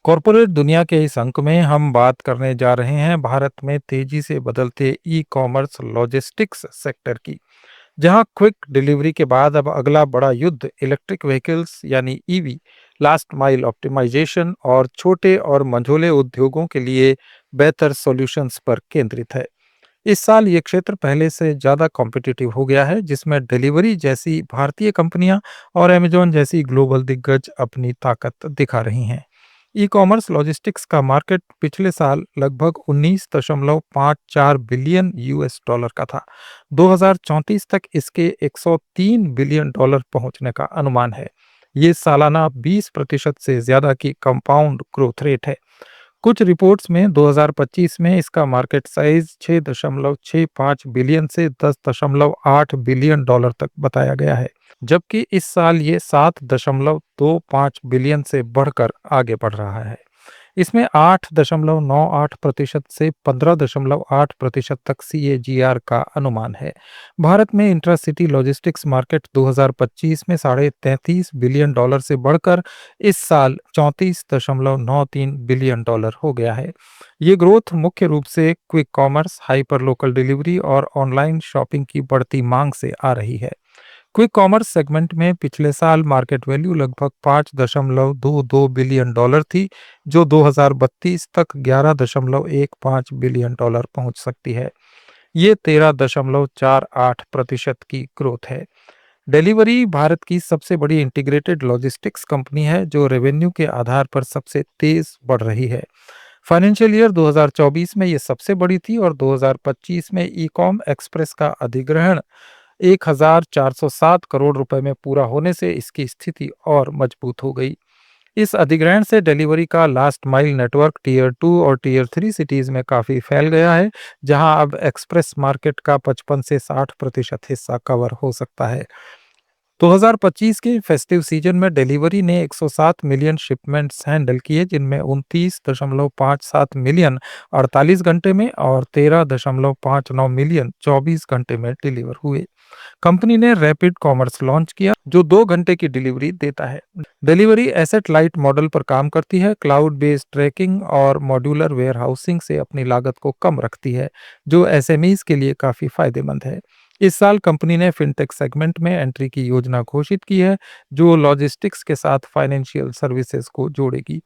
Corporate दुनिया के इस अंक में हम बात करने जा रहे हैं भारत में तेजी से बदलते ई कॉमर्स लॉजिस्टिक्स सेक्टर की, जहां क्विक डिलीवरी के बाद अब अगला बड़ा युद्ध इलेक्ट्रिक व्हीकल्स यानी ईवी, लास्ट माइल ऑप्टिमाइजेशन और छोटे और मंझोले उद्योगों के लिए बेहतर सॉल्यूशंस पर केंद्रित है। इस साल ये क्षेत्र पहले से ज़्यादा कॉम्पिटिटिव हो गया है, जिसमें डिलीवरी जैसी भारतीय कंपनियां और अमेजॉन जैसी ग्लोबल दिग्गज अपनी ताकत दिखा रही हैं। ई कॉमर्स लॉजिस्टिक्स का मार्केट पिछले साल लगभग 19.54 बिलियन यूएस डॉलर का था। 2034 तक इसके 103 बिलियन डॉलर पहुंचने का अनुमान है। ये सालाना 20% से ज्यादा की कंपाउंड ग्रोथ रेट है। कुछ रिपोर्ट्स में 2025 में इसका मार्केट साइज 6.65 बिलियन से 10.8 बिलियन डॉलर तक बताया गया है, जबकि इस साल ये 7.25 बिलियन से बढ़कर आगे बढ़ रहा है। इसमें 8.98% से 15.8% तक सीएजीआर का अनुमान है। भारत में इंट्रासिटी लॉजिस्टिक्स मार्केट 2025 में 33.5 बिलियन डॉलर से बढ़कर इस साल 34.93 बिलियन डॉलर हो गया है। ये ग्रोथ मुख्य रूप से quick commerce, hyper local delivery और ऑनलाइन शॉपिंग की बढ़ती मांग से आ रही है। क्विक कॉमर्स सेगमेंट में पिछले साल मार्केट वैल्यू लगभग 5.22 बिलियन डॉलर थी, जो 2032 तक 11.15 बिलियन डॉलर पहुंच सकती है। ये 13.48% की ग्रोथ है। डिलीवरी भारत की सबसे बड़ी इंटीग्रेटेड लॉजिस्टिक्स कंपनी है, जो रेवेन्यू के आधार पर सबसे तेज बढ़ रही है। फाइनेंशियल ईयर 2024 में ये सबसे बड़ी थी और 2025 में ई कॉम एक्सप्रेस का अधिग्रहण 1407 करोड़ रुपए में पूरा होने से इसकी स्थिति और मजबूत हो गई। इस अधिग्रहण से डिलीवरी का लास्ट माइल नेटवर्क टीयर 2 और टीयर 3 सिटीज में काफी फैल गया है, जहां अब एक्सप्रेस मार्केट का 55 से 60% हिस्सा कवर हो सकता है। 2025 के फेस्टिव सीजन में डिलीवरी ने 107 मिलियन शिपमेंट्स हैंडल किए, जिनमें 29.57 मिलियन 48 घंटे में और 13.59 मिलियन 24 घंटे में डिलीवर हुए। कंपनी ने रैपिड कॉमर्स लॉन्च किया, जो 2 घंटे की डिलीवरी देता है। डिलीवरी एसेट लाइट मॉडल पर काम करती है, क्लाउड बेस्ड ट्रैकिंग और मॉड्यूलर वेयर हाउसिंग से अपनी लागत को कम रखती है, जो एसएमईज के लिए काफी फायदेमंद है। इस साल कंपनी ने फिनटेक सेगमेंट में एंट्री की योजना घोषित की है, जो लॉजिस्टिक्स के साथ फाइनेंशियल सर्विसेज को जोड़ेगी।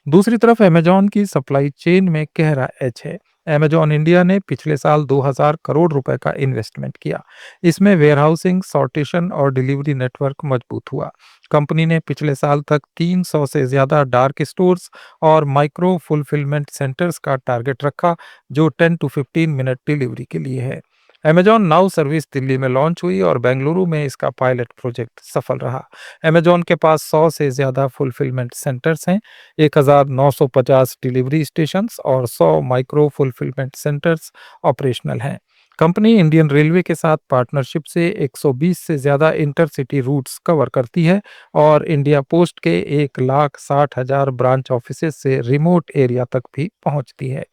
दूसरी तरफ अमेजॉन की सप्लाई चेन में गहरा एज है। अमेजॉन इंडिया ने पिछले साल 2000 करोड़ रुपए का इन्वेस्टमेंट किया। इसमें वेयरहाउसिंग, सॉर्टेशन और डिलीवरी नेटवर्क मजबूत हुआ। कंपनी ने पिछले साल तक 300 से ज्यादा डार्क स्टोर्स और माइक्रो फुलफिलमेंट सेंटर्स का टारगेट रखा, जो 10 टू 15 मिनट डिलीवरी के लिए है। अमेजॉन नाउ सर्विस दिल्ली में लॉन्च हुई और बेंगलुरु में इसका पायलट प्रोजेक्ट सफल रहा। अमेजॉन के पास 100 से ज्यादा फुलफिलमेंट सेंटर्स हैं, 1950 डिलीवरी स्टेशंस और 100 माइक्रो फुलफिलमेंट सेंटर्स ऑपरेशनल हैं। कंपनी इंडियन रेलवे के साथ पार्टनरशिप से 120 से ज्यादा इंटरसिटी रूट्स कवर करती है और इंडिया पोस्ट के 1,60,000 ब्रांच ऑफिसेज से रिमोट एरिया तक भी पहुंचती है।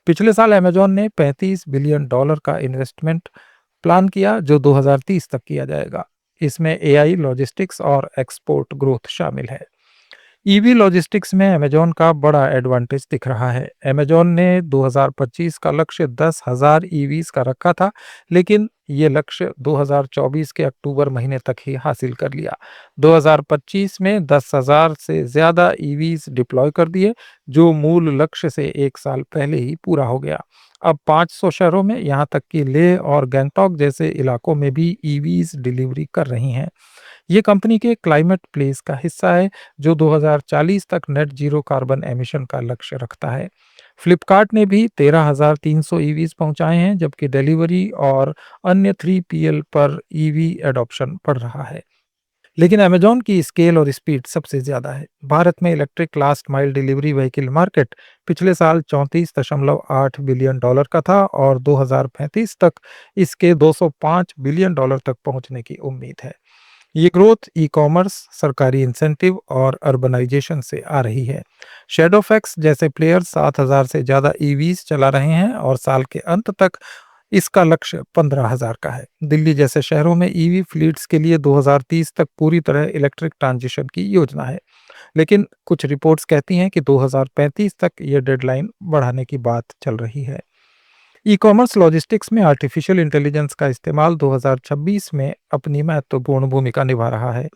पिछले साल अमेजॉन ने 35 बिलियन डॉलर का इन्वेस्टमेंट प्लान किया, जो 2030 तक किया जाएगा। इसमें एआई, लॉजिस्टिक्स और एक्सपोर्ट ग्रोथ शामिल है। ईवी लॉजिस्टिक्स में अमेजॉन का बड़ा एडवांटेज दिख रहा है। अमेजॉन ने 2025 का लक्ष्य 10,000 ईवीज का रखा था, लेकिन ये लक्ष्य 2024 के अक्टूबर महीने तक ही हासिल कर लिया। 2025 में 10,000 से ज्यादा ईवीज डिप्लॉय कर दिए, जो मूल लक्ष्य से 1 साल पहले ही पूरा हो गया। अब 500 शहरों में, यहाँ तक कि लेह और गैंगटॉक जैसे इलाकों में भी ईवीज डिलीवरी कर रही हैं। ये कंपनी के क्लाइमेट प्लेस का हिस्सा है, जो 2040 तक नेट जीरो कार्बन एमिशन का लक्ष्य रखता है। फ्लिपकार्ट ने भी 13,300 ईवीज पहुंचाए हैं, जबकि डिलीवरी और अन्य 3PL पर ईवी एडॉप्शन बढ़ रहा है। लेकिन अमेजॉन की स्केल और स्पीड सबसे ज्यादा है। भारत में electric last mile delivery vehicle market पिछले साल 34.8 बिलियन डॉलर का था और 2035 तक इसके 205 बिलियन डॉलर तक पहुंचने की उम्मीद है। ये ग्रोथ ई कॉमर्स, सरकारी इंसेंटिव और अर्बनाइजेशन से आ रही है। शेडोफैक्स जैसे प्लेयर्स 7,000 से ज़्यादा ईवीज चला रहे हैं और साल के अंत तक इसका लक्ष्य 15,000 का है। दिल्ली जैसे शहरों में ईवी फ्लीट्स के लिए 2030 तक पूरी तरह इलेक्ट्रिक ट्रांजिशन की योजना है, लेकिन कुछ रिपोर्ट्स कहती हैं कि 2035 तक ये डेडलाइन बढ़ाने की बात चल रही है। ई-कॉमर्स लॉजिस्टिक्स में आर्टिफिशियल इंटेलिजेंस का इस्तेमाल 2026 में अपनी महत्वपूर्ण भूमिका निभा रहा है।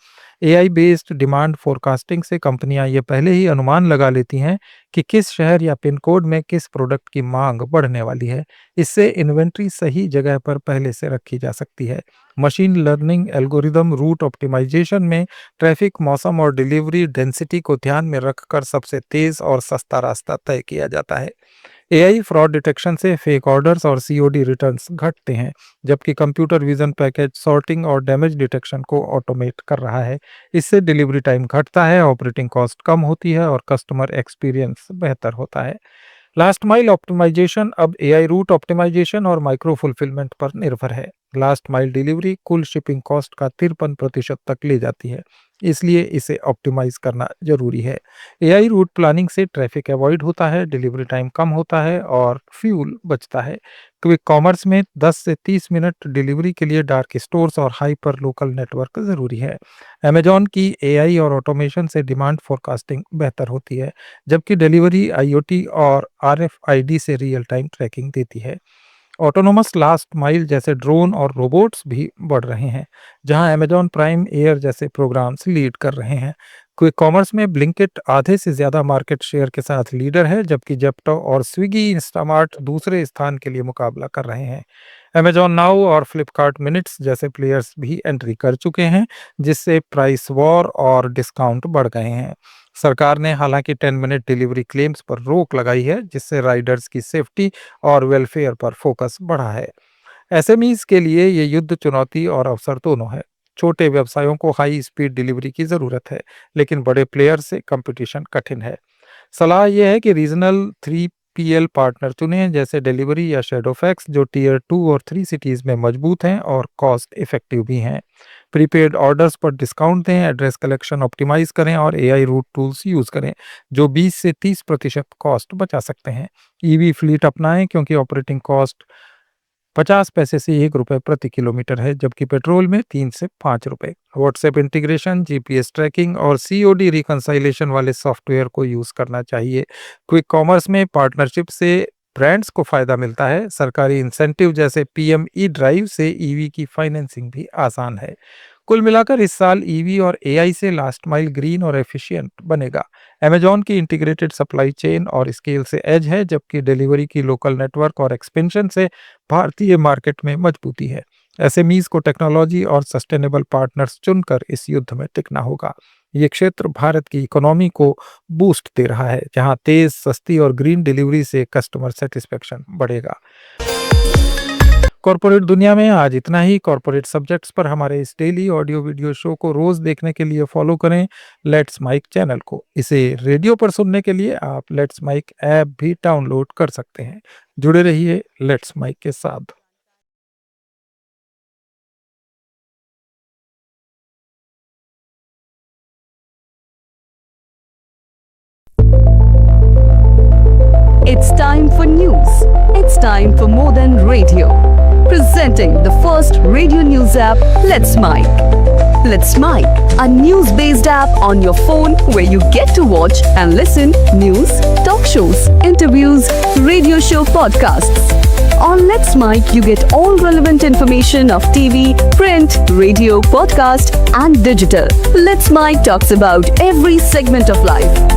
एआई बेस्ड डिमांड फोरकास्टिंग से कंपनियां ये पहले ही अनुमान लगा लेती हैं कि किस शहर या पिन कोड में किस प्रोडक्ट की मांग बढ़ने वाली है। इससे इन्वेंट्री सही जगह पर पहले से रखी जा सकती है। Machine learning algorithm route optimisation में ट्रैफिक, मौसम और डिलीवरी डेंसिटी को ध्यान में रखकर सबसे तेज और सस्ता रास्ता तय किया जाता है। एआई फ्रॉड डिटेक्शन से फेक ऑर्डर्स और सीओडी रिटर्न्स घटते हैं, जबकि कंप्यूटर विजन पैकेज सॉर्टिंग और डैमेज डिटेक्शन को ऑटोमेट कर रहा है। इससे डिलीवरी टाइम घटता है, ऑपरेटिंग कॉस्ट कम होती है और कस्टमर एक्सपीरियंस बेहतर होता है। लास्ट माइल ऑप्टिमाइजेशन अब एआई रूट ऑप्टिमाइजेशन और माइक्रो फुलफिलमेंट पर निर्भर है। लास्ट माइल डिलीवरी कुल शिपिंग कॉस्ट का 53% तक ले जाती है, इसलिए इसे ऑप्टिमाइज करना जरूरी है। एआई रूट प्लानिंग से ट्रैफिक अवॉइड होता है, डिलीवरी टाइम कम होता है और फ्यूल बचता है। क्विक कॉमर्स में 10 से 30 मिनट डिलीवरी के लिए डार्क स्टोर्स और हाइपर लोकल नेटवर्क जरूरी है। अमेजॉन की एआई और ऑटोमेशन से डिमांड फोरकास्टिंग बेहतर होती है, जबकि डिलीवरी आईओटी और आरएफआईडी से रियल टाइम ट्रैकिंग देती है। ऑटोनोमस लास्ट माइल जैसे ड्रोन और रोबोट्स भी बढ़ रहे हैं, जहां अमेजॉन प्राइम एयर जैसे प्रोग्राम्स लीड कर रहे हैं। क्विक कॉमर्स में ब्लिंकिट आधे से ज्यादा मार्केट शेयर के साथ लीडर है, जबकि जेप्टो और स्विगी इंस्टामार्ट दूसरे स्थान के लिए मुकाबला कर रहे हैं। अमेजॉन नाउ और फ्लिपकार्ट मिनट्स जैसे प्लेयर्स भी एंट्री कर चुके हैं, जिससे प्राइस वॉर और डिस्काउंट बढ़ गए हैं। सरकार ने हालांकि 10 मिनट डिलीवरी क्लेम्स पर रोक लगाई है, जिससे राइडर्स की सेफ्टी और वेलफेयर पर फोकस बढ़ा है। एसएमईज के लिए ये युद्ध चुनौती और अवसर दोनों है। छोटे व्यवसायों को हाई स्पीड डिलीवरी की जरूरत है, लेकिन बड़े प्लेयर से कंपटीशन कठिन है। सलाह यह है कि रीजनल 3PL पार्टनर चुनें, जैसे डिलीवरी या शैडोफैक्स, जो टियर 2 और 3 सिटीज में मजबूत हैं और कॉस्ट इफेक्टिव भी हैं। प्रीपेड ऑर्डर्स पर डिस्काउंट दें, एड्रेस कलेक्शन ऑप्टिमाइज करें और एआई रूट टूल्स यूज करें, जो 20 से 30% कॉस्ट बचा सकते हैं। ईवी फ्लीट अपनाएं, क्योंकि ऑपरेटिंग कॉस्ट 50 पैसे से ₹1 प्रति किलोमीटर है, जबकि पेट्रोल में 3 से ₹5। व्हाट्सएप इंटीग्रेशन, जीपीएस ट्रैकिंग और सीओडी रिकंसाइलेशन वाले सॉफ्टवेयर को यूज करना चाहिए। क्विक कॉमर्स में पार्टनरशिप से ब्रांड्स को फायदा मिलता है। सरकारी इंसेंटिव जैसे पीएम ई ड्राइव से ईवी की फाइनेंसिंग भी आसान है। कुल मिलाकर इस साल ईवी और एआई से लास्ट माइल ग्रीन और एफिशिएंट बनेगा। अमेजॉन की इंटीग्रेटेड सप्लाई चेन और स्केल से एज है, जबकि डिलीवरी की लोकल नेटवर्क और एक्सपेंशन से भारतीय मार्केट में मजबूती है। एसएमईज को टेक्नोलॉजी और सस्टेनेबल पार्टनर्स चुनकर इस युद्ध में टिकना होगा। ये क्षेत्र भारत की इकोनॉमी को बूस्ट दे रहा है, जहां तेज, सस्ती और ग्रीन डिलीवरी से कस्टमर सेटिस्फेक्शन बढ़ेगा। कॉर्पोरेट दुनिया में आज इतना ही। कॉर्पोरेट सब्जेक्ट्स पर हमारे इस डेली ऑडियो वीडियो शो को रोज देखने के लिए फॉलो करें लेट्स माइक चैनल को। इसे रेडियो पर सुनने के लिए आप लेट्स माइक ऐप भी डाउनलोड कर सकते हैं। जुड़े रहिए लेट्स माइक के साथ। It's time for news. It's time for more than radio. Presenting the first radio news app, Let's Mic. Let's Mic, a news-based app on your phone where you get to watch and listen news, talk shows, interviews, radio show podcasts. On Let's Mic, you get all relevant information of TV, print, radio, podcast, and digital. Let's Mic talks about every segment of life.